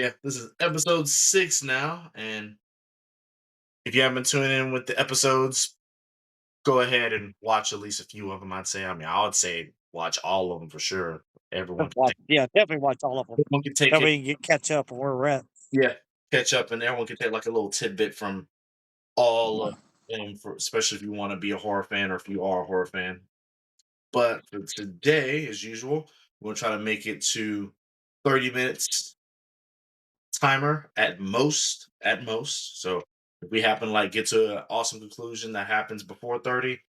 Yeah, this is episode 6 now, and if you haven't been tuning in with the episodes, go ahead and watch at least a few of them. I would say watch all of them for sure. Everyone Just can watch, take, yeah, definitely watch all of them. everyone can take That it. way you can catch up on where we're at. Yeah, catch up, and everyone can take like a little tidbit from all of them, for especially if you want to be a horror fan or if you are a horror fan. But for today, as usual, we'll try to make it to 30 minutes timer at most. At most. So if we happen to like get to an awesome conclusion that happens before 30,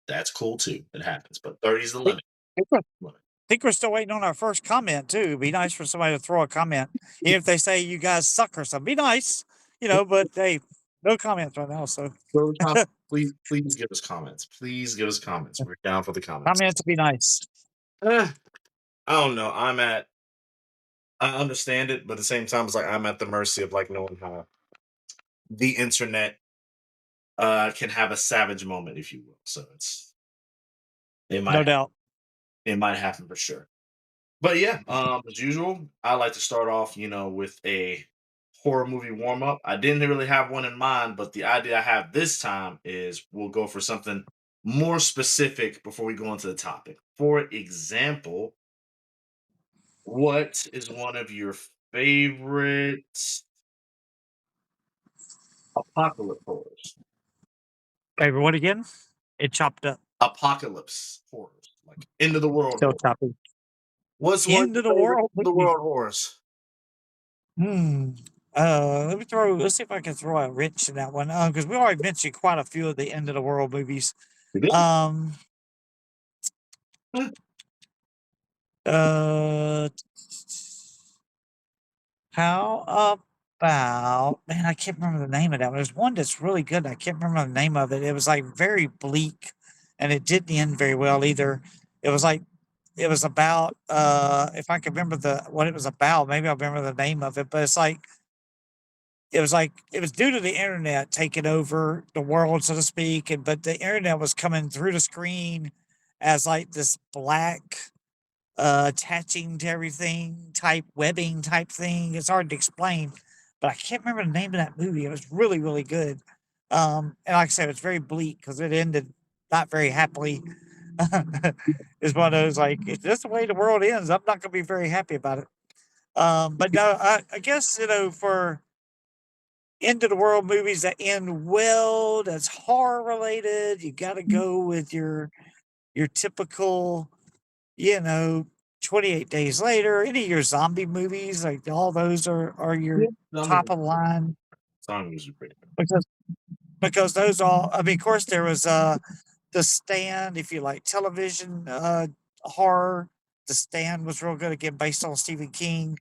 that's cool too. It happens. But 30 is the Think, limit. think we're limit. think we're still waiting on our first comment too. It'd be nice for somebody to throw a comment, even if they say you guys suck or something. Be nice, But hey, no comments right now. So Those please give us comments. Please give us comments. We're down for the comments. comments would be nice. Eh, I don't know. I understand it, but at the same time, it's like I'm at the mercy of like knowing how the internet can have a savage moment, if you will. So it No might doubt. it might happen for sure. But yeah, as usual, I like to start off, with a horror movie warm up. I didn't really have one in mind, but the idea I have this time is we'll go for something more specific before we go into the topic. For example, what is one of your favorite apocalypse horrors? Everyone again? It chopped up. Apocalypse horrors, like end of the world Still horror. choppy. What's one of End your of the favorite world. end of the world horrors? Hmm. Let's see if I can throw a wrench in that one. Because we already mentioned quite a few of the end of the world movies. You did? Um, Huh, uh, how about, man, I can't remember the name of that one. There's one that's really good. And I can't remember the name of it. It was like very bleak and it didn't end very well either. It was like, it was about, if I can remember what it was about, maybe I'll remember the name of it, but like it was due to the internet taking over the world, so to speak, and but the internet was coming through the screen as like this black attaching to everything type webbing type thing. It's hard to explain, but I can't remember the name of that movie. It was really, really good. And like I said, it's very bleak because it ended not very happily. It's one of those like, if this the way the world ends, I'm not going to be very happy about it. But no, I guess for end of the world movies that end well, that's horror related. You got to go with your typical, you know, 28 Days Later, any of your zombie movies, like all those are yeah, your zombies top of the line zombies are pretty good. because those all. I mean, of course, there was The Stand. If you like television horror, The Stand was real good again, based on Stephen King.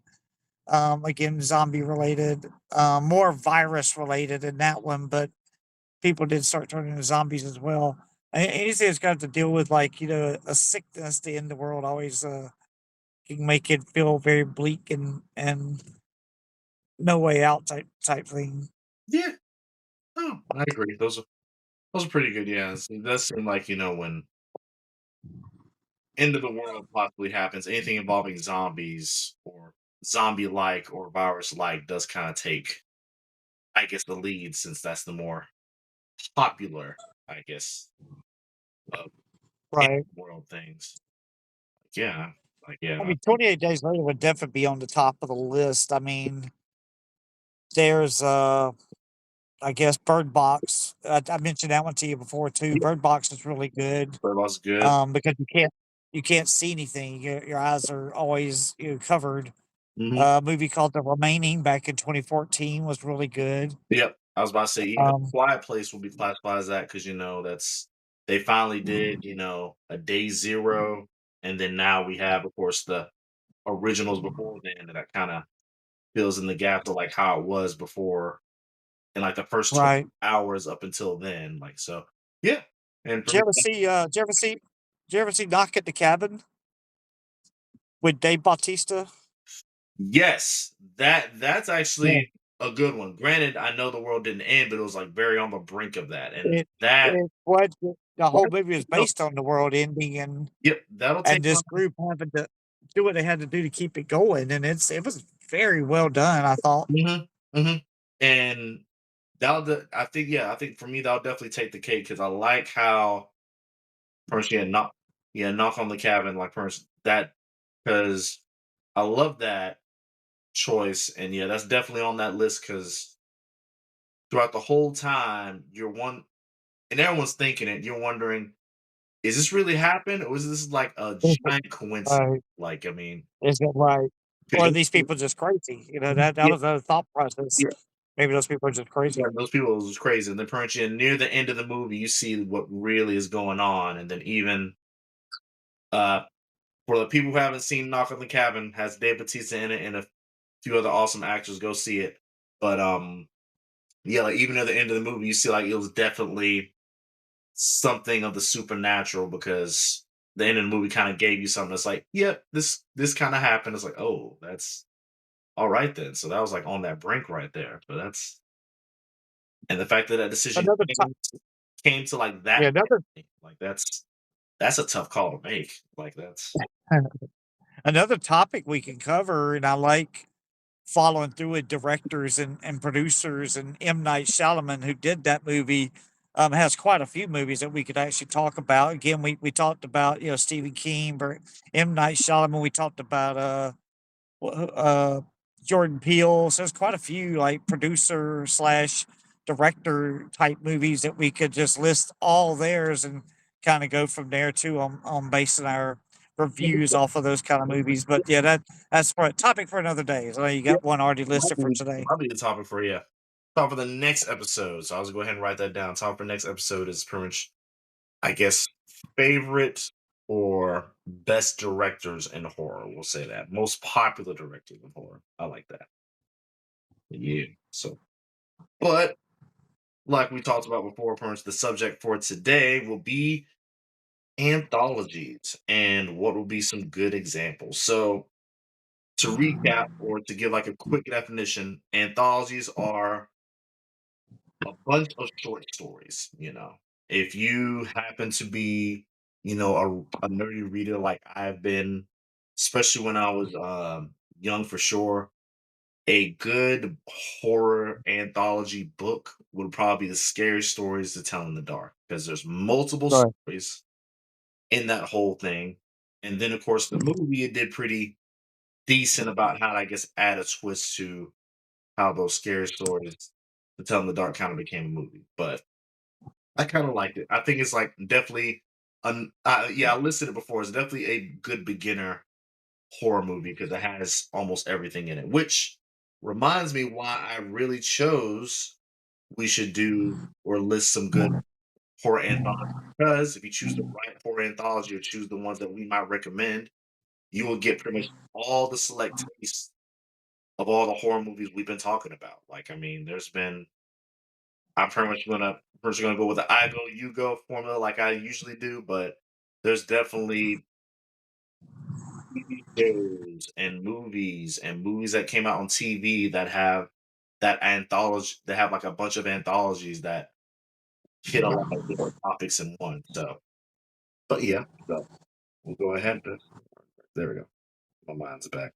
Again, zombie related, more virus related in that one, but people did start turning into zombies as well. Anything that's got to deal with like a sickness to end the world always can make it feel very bleak and no way out type thing. Yeah. Oh, I agree. Those are pretty good. Yeah, it does seem like when end of the world possibly happens, anything involving zombies or zombie like or virus like does kind of take, I guess, the lead since that's the more popular, I guess, of end Right. of the world things. Yeah, like yeah, I mean, 28 Days Later would definitely be on the top of the list. I mean, there's I guess Bird Box. I mentioned that one to you before too. yeah, Bird Box is really good. Bird Box is good. Because you can't see anything. Your eyes are always covered. Hmm. Movie called The Remaining back in 2014 was really good. Yep, I was about to say even Um, Quiet Place will be classified as that because that's they finally did a Day Zero, and then now we have of course the originals before then that kind of fills in the gap to like how it was before in like the first right. 20 hours up until then. Like so, yeah. And Did for you me, ever see? Did you ever see Knock at the Cabin with Dave Bautista? yes, that's Yeah. actually a good one. Granted, I know the world didn't end, but it was like very on the brink of that, and It that it what the whole that movie was based on the world ending yep, that'll take and this on. group having to do what they had to do to keep it going, and it was very well done, I thought. Mhm, mhm, and I think, yeah, I think for me, that'll definitely take the cake because I like how first, yeah, Knock on the Cabin, like, first that because I love that choice, and, yeah, that's definitely on that list because throughout the whole time, you're one and everyone's thinking it, you're wondering, "Is this really happened, or is this, like, a giant coincidence?" Right. Like, I mean, Is it right? 'cause Or are these people just crazy? You know, that yeah, was the thought process. yeah, Maybe those people are just yeah, crazy. those people was crazy, and then pretty much near the end of the movie, you see what really is going on, and then even, uh for the people who haven't seen Knock on the Cabin, has Dave Bautista in it and a few other awesome actors. Go see it. But yeah, like even at the end of the movie, you see like it was definitely something of the supernatural because the end of the movie kind of gave you something that's like, yep, this kind of happened. It's like, oh, that's all right then. So that was like on that brink right there. But that's and the fact that that decision Another to came to like yeah, that, another like that's a tough call to make. Like that's another topic we can cover, and I like following through with directors and producers, and M. Night Shyamalan, who did that movie, has quite a few movies that we could actually talk about. Again, we talked about, you know, Stephen King, but M. Night Shyamalan, we talked about, Jordan Peele. So there's quite a few like producer slash director type movies that we could just list all theirs and kind of go from there too on basing our reviews off of those kind of movies. But yeah, that's for a topic for another day. So you yeah, got one already listed for today. might be the topic for you. Top for the next episode. So I'll just go ahead and write that down. Top for next episode is pretty much, I guess, favorite or best directors in horror. We'll say that. Most popular directors in horror. I like that. Yeah. So, but like we talked about before, pretty much the subject for today will be anthologies and what will be some good examples. So, to recap or to give like a quick definition, anthologies are a bunch of short stories, you know. If you happen to be, you know, a nerdy reader like I've been, especially when I was young for sure, a good horror anthology book would probably be the scariest stories to tell in the dark because there's multiple Right. stories in that whole thing. And then of course the movie it did pretty decent about how to, I guess, add a twist to how those scary stories to tell in the dark kind of became a movie. But I kinda liked it. I think it's, like, definitely yeah, I listed it before. It's definitely a good beginner horror movie because it has almost everything in it, which reminds me why I really chose we should do or list some good horror anthologies, because if you choose the right horror anthology or choose the ones that we might recommend, you will get pretty much all the select taste of all the horror movies we've been talking about. Like, I mean, there's been I'm pretty much gonna go with the I go, you go formula like I usually do, but there's definitely TV shows and movies that came out on TV that have that anthology that have like a bunch of anthologies that hit a lot of different topics in one. So, but yeah, so we'll go ahead. There we go. My mind's back.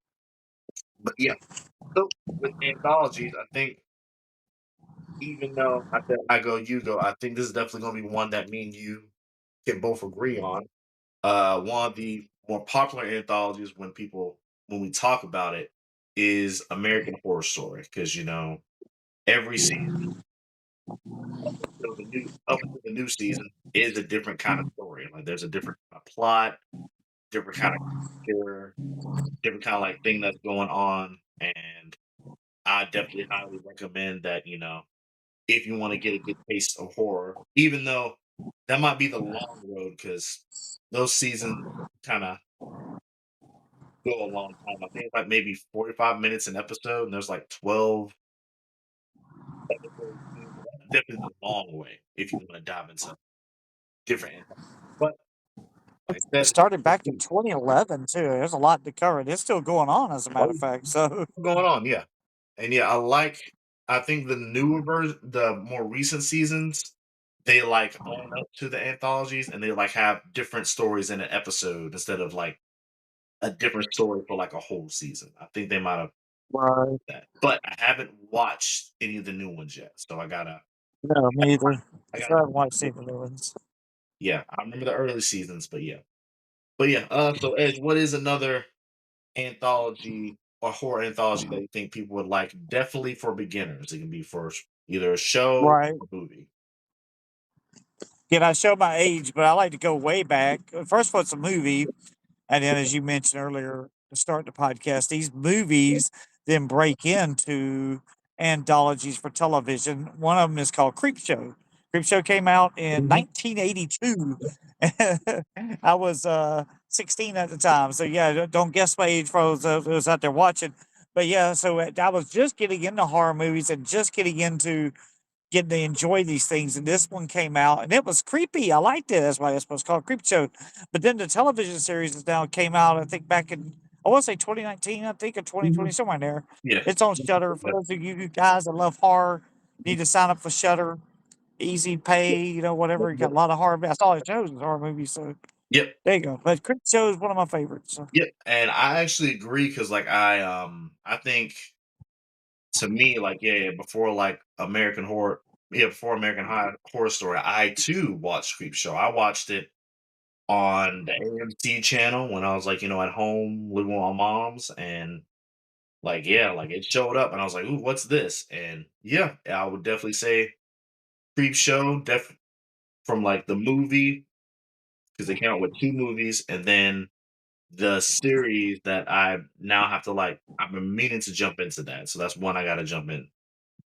But yeah, so with anthologies, I think even though I said I go, you go, I think this is definitely gonna be one that me and you can both agree on. One of the more popular anthologies when we talk about it is American Horror Story because you know every season up until the new season is a different kind of story. Like there's a different kind of plot, different kind of character, different kind of like thing that's going on, and I definitely highly recommend that you know if you want to get a good taste of horror, even though that might be the long road because those seasons kind of go a long time. I think it's like maybe 45 minutes an episode, and there's like 12 episodes. That's definitely the long way if you want to dive into different anthologies. But like I It said, started back in 2011 too. There's a lot to cover. It's still going on, as a matter oh, of fact. So going on, yeah. And yeah, I think the newer version, the more recent seasons, they like own up to the anthologies and they like have different stories in an episode instead of like a different story for like a whole season. I think they might have. Right. that. But I haven't watched any of the new ones yet, so No, me either. I So gotta I haven't watched any of the new ones. yeah, I remember the early seasons, but yeah. But yeah, so Edge, what is another anthology or horror anthology that you think people would like? Definitely for beginners. It can be for either a show Right. or movie. Can I show my age? But I like to go way back. First one's a movie. And then, as you mentioned earlier to start the podcast, these movies then break into anthologies for television. One of them is called Creepshow. Creepshow came out in Mhm. 1982. I was 16 at the time. So, yeah, don't guess my age for those out there watching. But yeah, so I was just getting into horror movies and just getting to enjoy these things. And this one came out and it was creepy. I liked it. That's why it's supposed to call it Creep Show. But then the television series is now came out, I think back in, I want to say 2019, I think, or 2020, Mhm. somewhere in there. Yeah. It's on Shutter. For those of you guys that love horror, need to sign up for Shutter. Easy pay, whatever. You got a lot of horror. That's all it shows is horror movies. So Yep. there you go. But Creep Show is one of my favorites. So. Yep. And I actually agree because like I think to me, like, yeah, before like American horror, yeah, before American Horror Story, I too watched Creep Show. I watched it on the AMC channel when I was like, at home living with my mom's, and like, yeah, like it showed up, and I was like, "Ooh, what's this?" And yeah, I would definitely say Creep Show, from like the movie because they came out with two movies, and then the series that I now have to like. I've been meaning to jump into that, so that's one I got to jump in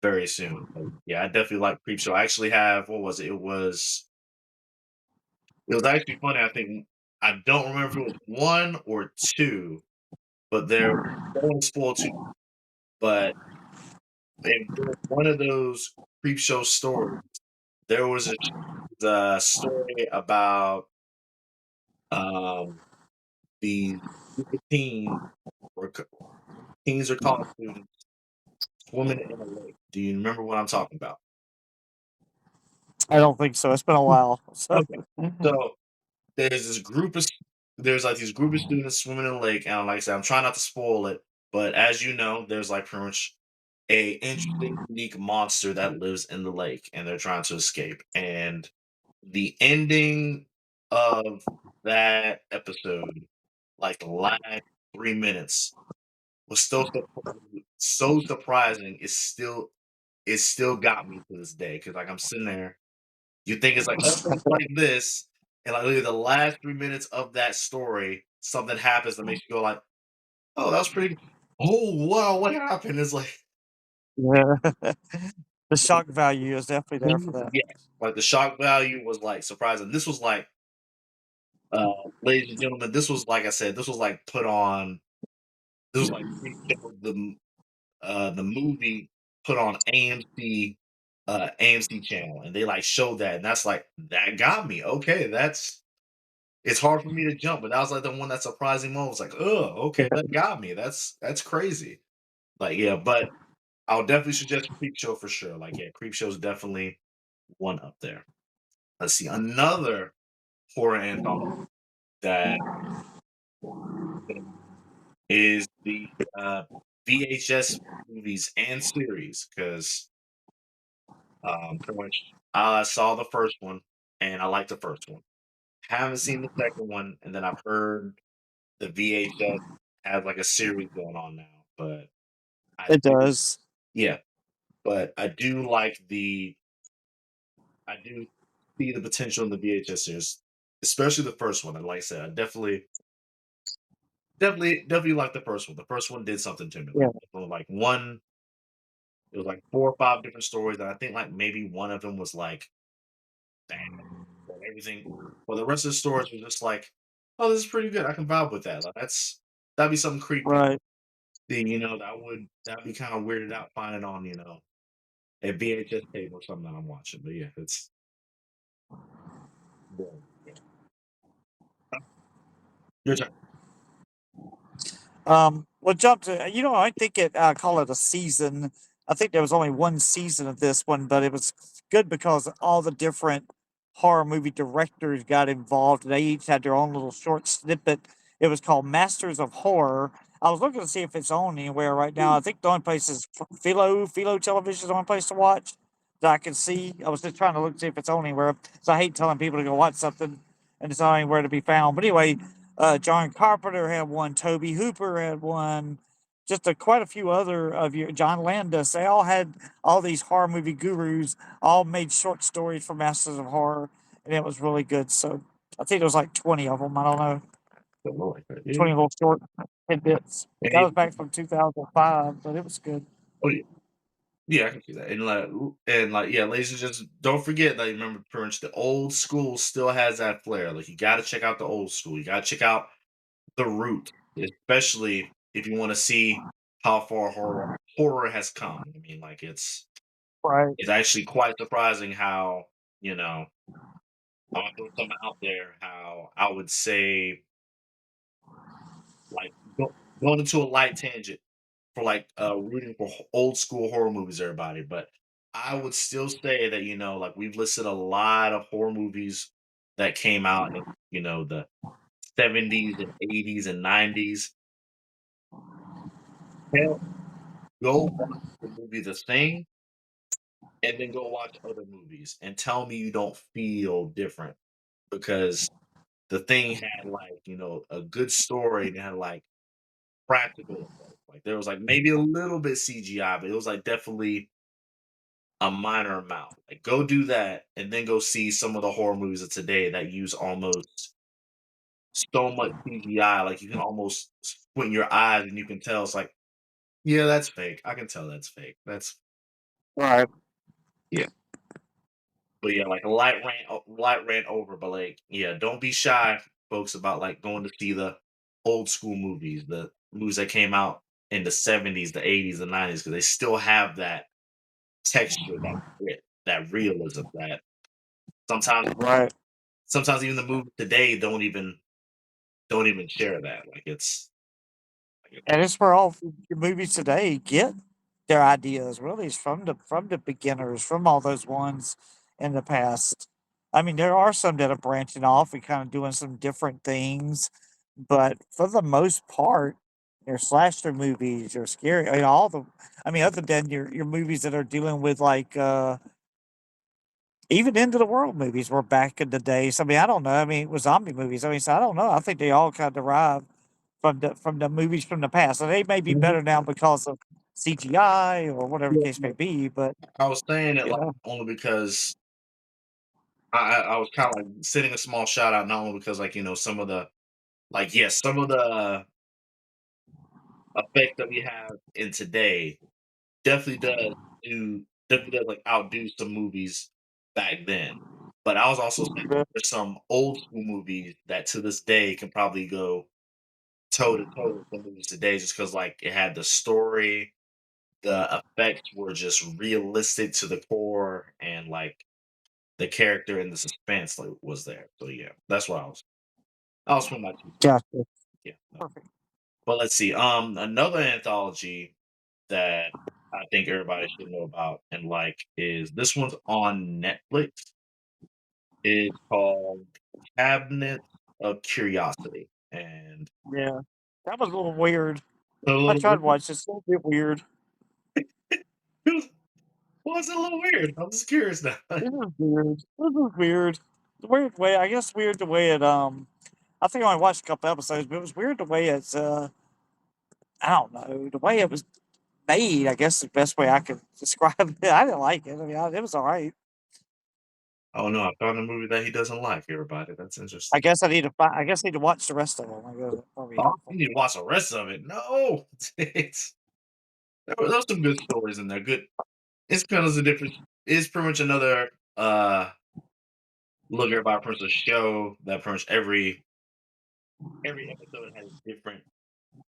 very soon. But yeah, I definitely like Creepshow. I actually have what was it? It was actually funny. I think I don't remember if it was one or two, but there I don't want to spoil too. But in one of those Creepshow stories, there was the story about um the group of teens or college students swimming in a lake. Do you remember what I'm talking about? I don't think so. It's been a while. So, Okay. So there's this group of there's like these group of students swimming in a lake, and like I said, I'm trying not to spoil it, but as you know, there's like pretty much a interesting, unique monster that lives in the lake, and they're trying to escape. And the ending of that episode, like the last 3 minutes, was so surprising. It still got me to this day because like I'm sitting there you think it's like, "Oh, it's like this," and, like, literally the last 3 minutes of that story, something happens that makes you go like, "Oh, that was pretty oh, wow, what happened?" It's like yeah. The shock value is definitely there for mhm, that. yeah, like, the shock value was, like, surprising. This was like, uh, ladies and gentlemen, this was like I said, this was, like, put on this was, like, pre-show the movie put on AMC channel, and they, like, showed that, and that's like, that got me. Okay, it's hard for me to jump, but that was, like, the one that surprising moment. It's like, "Oh, okay, that got me. That's crazy." Like, yeah, but I'll definitely suggest Creepshow for sure. Like, yeah, Creepshow is definitely one up there. Let's see, another horror anthology that is the, VHS movies and series 'cause, pretty much I saw the first one, and I liked the first one. Haven't seen the second one, and then I've heard the VHS has, like, a series going on now, but I It do does. yeah, but I do see the potential in the VHS series, especially the first one, and like I said, I definitely like the first one. The first one did something to me, Yeah. like, one it was, like, 4 or 5 different stories, and I think, like, maybe one of them was, like, bad and everything, but the rest of the stories were just like, "Oh, this is pretty good, I can vibe with that." Like, that'd be something creepy. Right. Then, that'd be kinda weirded out finding on, a VHS tape or something that I'm watching, but yeah, it's yeah, yeah. Your turn. Well, jump to I think call it a season. I think there was only one season of this one, but it was good because all the different horror movie directors got involved. They each had their own little short snippet. It was called Masters of Horror, I was looking to see if it's on anywhere right now. I think the only place is Philo Television is the only place to watch that I can see. I was just trying to look to see if it's on anywhere. So I hate telling people to go watch something and it's not anywhere to be found. But anyway, John Carpenter had one, Toby Hooper had one, just quite a few other of your John Landis. They all had all these horror movie gurus all made short stories for Masters of Horror, and it was really good. So I think there was like 20 of them. I don't know, Something like that. Yeah. 20 little short tidbits. And That was back from 2005, but it was good. oh yeah, yeah, I can see that. And yeah, ladies and gents, don't forget that remember pretty much the old school still has that flair. Like you got to check out the old school. You got to check out the root, especially if you want to see how far horror has come. I mean, like Right, it's actually quite surprising how I'll throw something out there. How I would say like going into a light tangent for like rooting for old school horror movies, everybody. But I would still say that like we've listed a lot of horror movies that came out in the 70s and 80s and 90s. Hell, go watch the movie The Thing and then go watch other movies and tell me you don't feel different because The Thing had like a good story and it had like practical effects. Like there was like maybe a little bit CGI, but it was like definitely a minor amount. Like go do that and then go see some of the horror movies of today that use almost so much CGI. Like you can almost squint your eyes and you can tell it's like, yeah, that's fake. I can tell that's fake. That's right. yeah. But yeah, like a light ran over. But like, yeah, don't be shy, folks, about like going to see the old school movies, the movies that came out in the 70s, the 80s, the 90s, because they still have that texture, that grit, that realism that sometimes Right. sometimes even the movies today don't even share that. Like And it's where all your movies today get their ideas, really, is from the beginners, from all those ones in the past. I mean, there are some that are branching off and kind of doing some different things, but for the most part, your slasher movies, your scary, I mean, I mean, other than your movies that are dealing with like even into the world movies were back in the days. I mean, I don't know. I mean, it was zombie movies. I mean, so I don't know. I think they all kind of derive from the movies from the past. And they may be Mhm. better now because of CGI or whatever the Yeah, case may be. But I was saying it you like know, only because I was kind of like sending a small shout out, not only because like some of the like yes, some of the effects that we have in today definitely does like outdo some movies back then. But I was also saying the- there's some old school movies that to this day can probably go toe to toe with some movies today just because like it had the story, the effects were just realistic to the core, and like the character and the suspense like was there. So yeah, that's what I was from my 2 cents. gotcha. Yeah. No. Perfect. But let's see. Another anthology that I think everybody should know about and like is this one's on Netflix. It's called Cabinet of Curiosity. And Yeah. That was a little weird. a I little tried to weird. watch this. It's a little bit weird. Well, it's a little weird. I'm just curious now. It was weird. It was weird. The weird way, I guess, weird the way it. I think I only watched a couple episodes, but it was weird the way it's. I don't know the way it was made. I guess the best way I could describe it. I didn't like it. I mean, it was all right. Oh no, I found a movie that he doesn't like, everybody. That's I interesting. guess I need to find. I guess I need to watch the rest of them. I guess that'll be Oh, you helpful. need to watch the rest of it. No. There's some good stories in there. Good. It's kind of a different. It's pretty much another look everybody pretty much a show that pretty much every episode has a different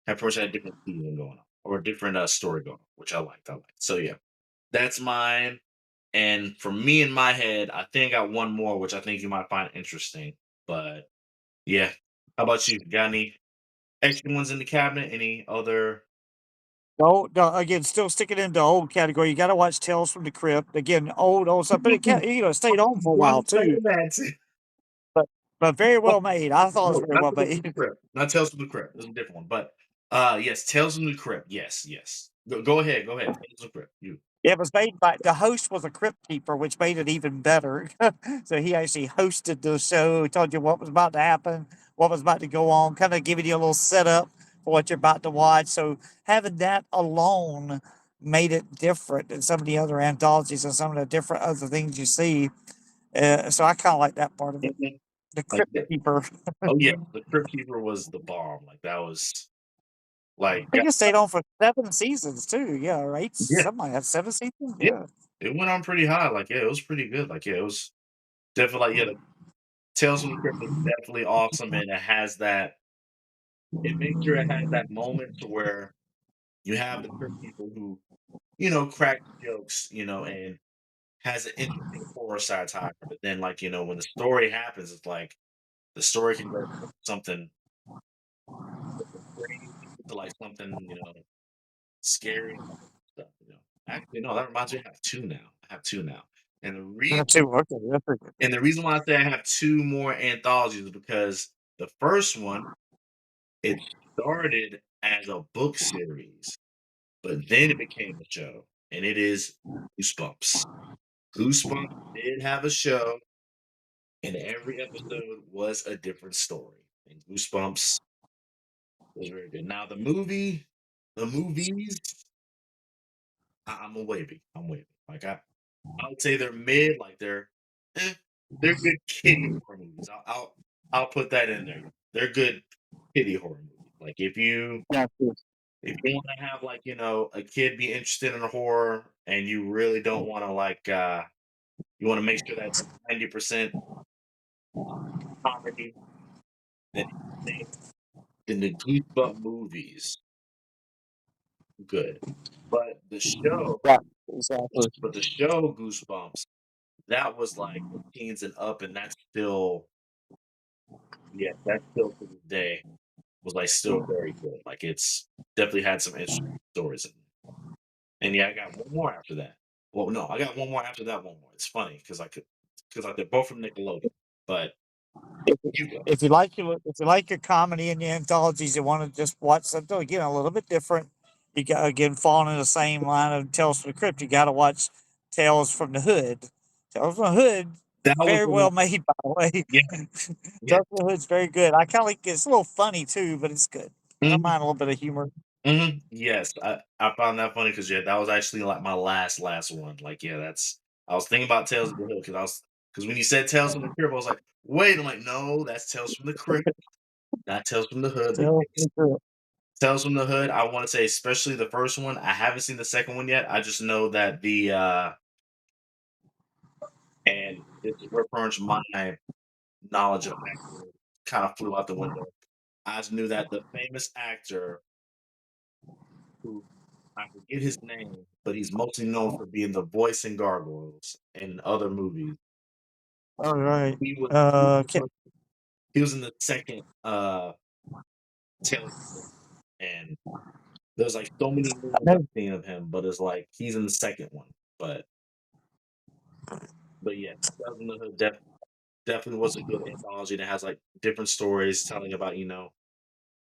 had pretty much had a different season going on or a different story going on, which I liked. I liked. So yeah, that's mine. And for me in my head, I think I got one more, which I think you might find interesting. But yeah, how about you? Got any extra ones in the cabinet? Any other? No, no, again, still sticking in the old category. You got to watch Tales from the Crypt. Again, old stuff, but it kept, it stayed on for a while One too. saying that. But but very Oh, well made. I thought it was no, very not well Tales from the made. Crypt. Not Tales from the Crypt. There's a different one. But Yes, Tales from the Crypt. Yes, yes. Go ahead, go ahead. Tales from the Crypt. You. It was made by the host was a crypt keeper, which made it even better. So he actually hosted the show, told you what was about to happen, what was about to go on, kind of giving you a little setup for what you're about to watch. So having that alone made it different than some of the other anthologies and some of the different other things you see. So I kind of like that part of it. Mhm. The Like crypt that. keeper. Oh yeah, the Crypt Keeper was the bomb. Like that was like I think it stayed on for 7 seasons too. Yeah, or eight. yeah, Something like that. 7 seasons. yeah. Yeah. It went on pretty high. Like yeah, it was pretty good. Like yeah, it was definitely like yeah. The Tales from the Crypt is definitely awesome, and it has that. It makes sure it has that moment to where you have the Crypt people who crack jokes, and has an interesting horror satire. But then, like when the story happens, it's like the story can go from something crazy to like something scary stuff. Actually, no, that reminds me. I have two now. I have two now, and the Yeah, reason too. Okay, that's pretty good. and the reason why I say I have two more anthologies is because the first one it started as a book series, but then it became a show, and it is Goosebumps. Goosebumps did have a show, and every episode was a different story. And Goosebumps was very good. Now the movies, I'm a wavy. I'm wavy. Like I would say they're mid. Like eh, they're good kiddie horror movies. I'll put that in there. They're good kiddie horror movies. Like Yeah, too. if you want to have like a kid be interested in a horror, and you really don't want to like you want to make sure that's 90% comedy, then then the Goosebump movies good. But Yeah, exactly. the show Goosebumps, that was like for teens and up, and that's still, yeah, that's still to this day was like still very good. Like it's definitely had some interesting stories in it. And yeah, I got one more after that. Well, no, I got one more after that. One more. It's funny because they're both from Nickelodeon. But If you go. if you like your comedy and your anthologies, you want to just watch something again a little bit different. You got again falling in the same line of Tales from the Crypt. You got to watch Tales from the Hood. Tales from the Hood, That was very the one. well made by the way. Yeah, yeah. Tales from the Hood's very good. I kind of like it's a little funny too, but it's good. I don't Mhm, mind a little bit of humor. yes, I found that funny because yeah, that was actually like my last one. Like yeah, that's I was thinking about Tales of the Hood because when you said Tales from the Crypt, I was like, wait, I'm like, no, that's Tales from the Crypt, not Tales from the Hood. But Tales yes, from the Crypt. Tales from the Hood, I want to say especially the first one. I haven't seen the second one yet. I just know that and this is where pretty much my knowledge of acting kind of flew out the window. I just knew that the famous actor who I forget his name, but he's mostly known for being the voice in Gargoyles and other movies. All right. He was Can't, he was in the second Tales of the Hood, and there's like so many I movies I've know. seen of him, but it's like he's in the second one. But yeah, Tales of the Hood definitely was a good anthology that has like different stories telling about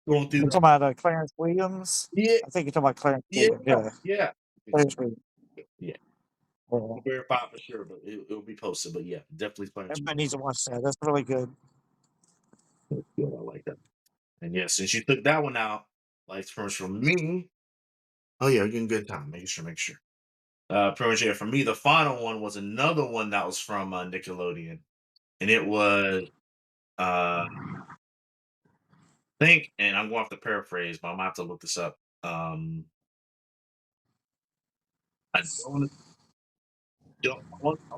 going through You're the talking about Clarence Williams. yeah I think you're talking about Clarence yeah Williams. Yeah, yeah Clarence Williams. yeah. Yeah. Can't verify for sure, but it'll be posted. But yeah, definitely Clarence Everybody needs to watch that. That's really good. Williams. Good, I like that. And yeah, since you took that one out, like from me, oh yeah, we're getting good time. Make sure. Pretty much yeah. For me, the final one was another one that was from Nickelodeon, and it was think, and I'm going to have to paraphrase, but I'm gonna have to look this up. I don't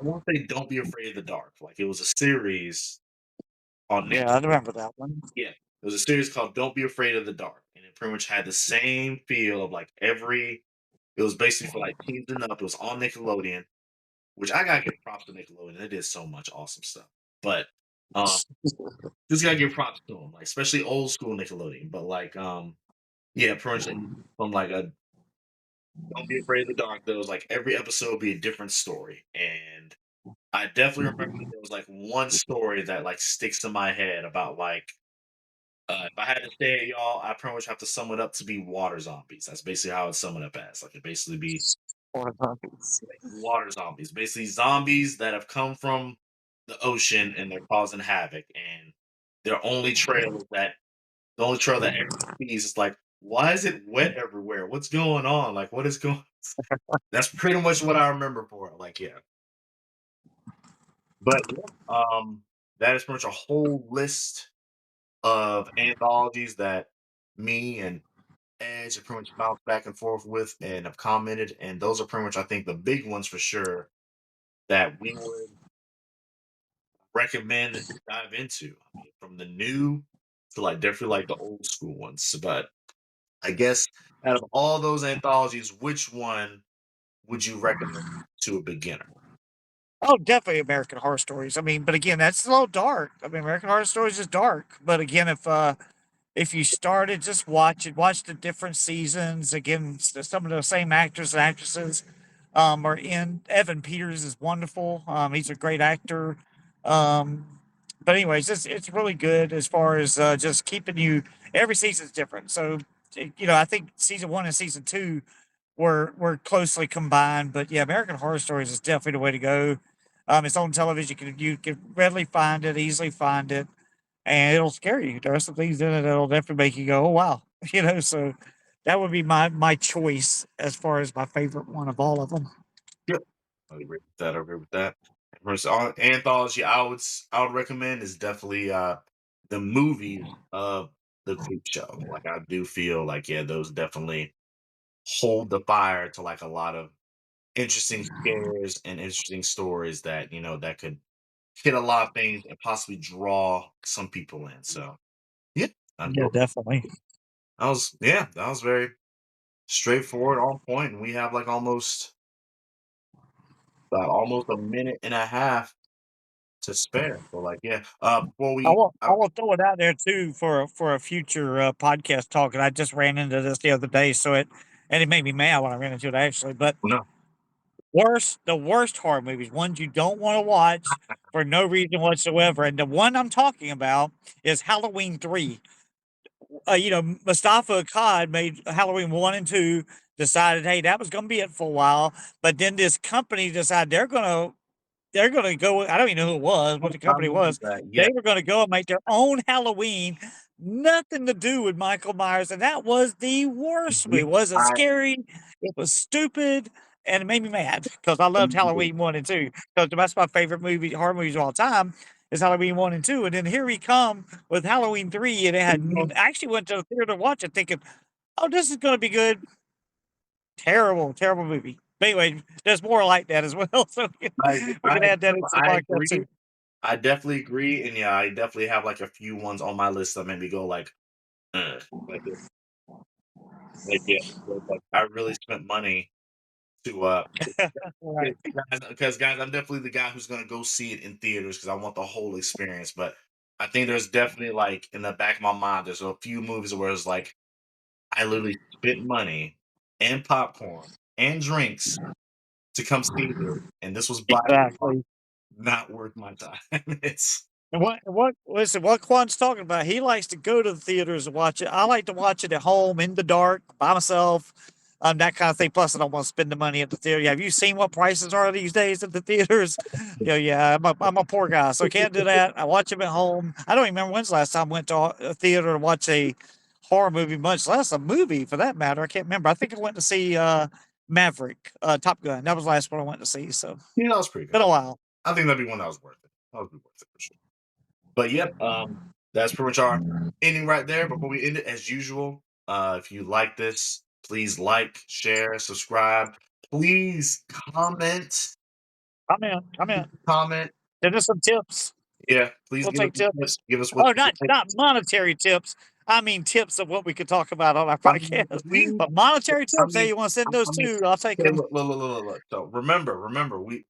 want to say "Don't Be Afraid of the Dark." Like it was a series on Nick. Yeah, I remember that one. Yeah, it was a series called "Don't Be Afraid of the Dark," and it pretty much had the same feel of like every. It was basically for like teens and up. It was on Nickelodeon, which I gotta give props to Nickelodeon. They did so much awesome stuff. But um, just gotta give props to them, like especially old school Nickelodeon. But like yeah, pretty much from like a Don't Be Afraid of the Dark. There was like every episode would be a different story, and I definitely remember there was like one story that like sticks in my head about like If I had to say it, y'all, I pretty much have to sum it up to be water zombies. That's basically how I'd sum it up as. Like it basically be Or puppies. like water zombies. Basically zombies that have come from the ocean and they're causing havoc. And their only trail is that the only trail that everyone sees is like, why is it wet everywhere? What's going on? Like, what is going? That's pretty much what I remember for it. Like, yeah, but yeah, that is pretty much a whole list of anthologies that me and Edge have pretty much bounced back and forth with and have commented, and those are pretty much, I think, the big ones for sure that we would recommend to dive into. I mean, from the new to like definitely like the old school ones. But I guess out of all those anthologies, which one would you recommend to a beginner? Oh, definitely American Horror Stories. I mean, but again, that's a little dark. I mean, American Horror Stories is dark. But again, if you started, just watch it. Watch the different seasons. Again, some of the same actors and actresses are in. Evan Peters is wonderful. He's a great actor. But anyways, it's really good as far as just keeping you. Every season's different. So I think season one and season two were closely combined. But yeah, American Horror Stories is definitely the way to go. It's on television. You can readily find it, easily find it, and it'll scare you. There are some things in it that'll definitely make you go, "Oh wow," So that would be my choice as far as my favorite one of all of them. Yep. I agree with that. I agree with that. First anthology I would recommend is definitely the movies of the Creep Show. Like I do feel like yeah, those definitely hold the fire to like a lot of interesting scares and interesting stories that that could hit a lot of things and possibly draw some people in. So yeah, I Yeah, definitely. that was very straightforward, on point, and we have like almost a minute and a half to spare. So like yeah, before I we will I will throw it out there too for a future podcast talk. And I just ran into this the other day, and it made me mad when I ran into it actually. But no, the worst horror movies, ones you don't want to watch for no reason whatsoever. And the one I'm talking about is Halloween 3. Mustafa Akkad made Halloween 1 and 2, decided, hey, that was going to be it for a while. But then this company decided they're gonna go. I don't even know who it was, what the I company remember was. that. They Yeah, were gonna go and make their own Halloween, nothing to do with Michael Myers, and that was the worst movie. yeah, It wasn't I scary, it was stupid, and it made me mad because I loved agree. Halloween 1 and 2. Because that's my favorite horror movies of all time is Halloween 1 and 2. And then here we come with Halloween 3, and it had actually went to the theater to watch it thinking, oh, this is gonna be good. Terrible, terrible movie. But anyway, there's more like that as well. So we can add that into the I podcast agree. too. I definitely agree, and yeah, I definitely have like a few ones on my list that made me go like, like like yeah, like I really spent money to Right. because guys, I'm definitely the guy who's gonna go see it in theaters because I want the whole experience. But I think there's definitely like in the back of my mind, there's a few movies where it's like I literally spent money and popcorn and drinks to come see this, and this was by far Exactly. not worth my time. It's And what listen, what Quan's talking about, he likes to go to the theaters and watch it. I like to watch it at home in the dark by myself, that kind of thing. Plus, I don't want to spend the money at the theater. Have you seen what prices are these days at the theaters? Yeah, I'm a poor guy, so I can't do that. I watch them at home. I don't even remember when's the last time I went to a theater to watch a horror movie, much less a movie for that matter. I can't remember. I think I went to see Maverick, Top Gun. That was the last one I went to see. So that was pretty good. been a while. I think that'd be one that was worth it. That would be worth it for sure. But yep, that's pretty much our ending right there. Before we end it, as usual, if you like this, please like, share, subscribe. Please comment, Come in, come in. comment. Send us some tips. Yeah, please We'll give us take some tips. tips. Give us what Oh, you like. not monetary tips. I mean tips of what we could talk about on our I mean, podcast. we. But monetary I tips, hey, mean, you want to send I those mean. too? I'll take Okay, them. look. So remember, we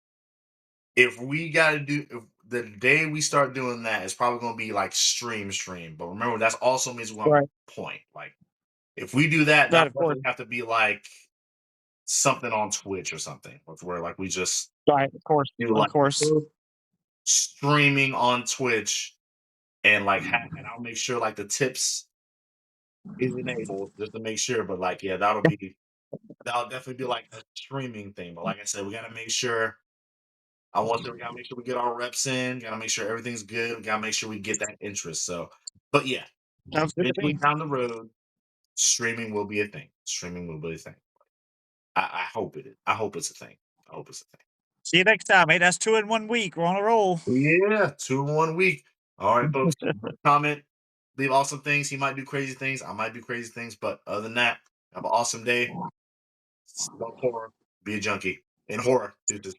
if we gotta do if the day we start doing that, it's probably gonna be like stream. But remember, that's also means we're on Right. point. Like if we do that, That that'll of course. definitely have to be like something on Twitch or something, where like we just Right, of course. do Of like course. streaming on Twitch and like and I'll make sure like the tips is enabled just to make sure. But like, yeah, that'll definitely be like a streaming thing. But like I said, we gotta make sure. We gotta make sure we get our reps in. Gotta make sure everything's good. We gotta make sure we get that interest. So, but yeah, Sounds good to eventually me. down the road, streaming will be a thing. Streaming will be a thing. I hope it is. I hope it's a thing. I hope it's a thing. See you next time. Hey, that's 2 in 1 week. We're on a roll. Yeah, 2 in 1 week. All right, folks. Comment, leave awesome things. He might do crazy things. I might do crazy things. But other than that, have an awesome day. Love horror. Be a junkie. In horror. Do this.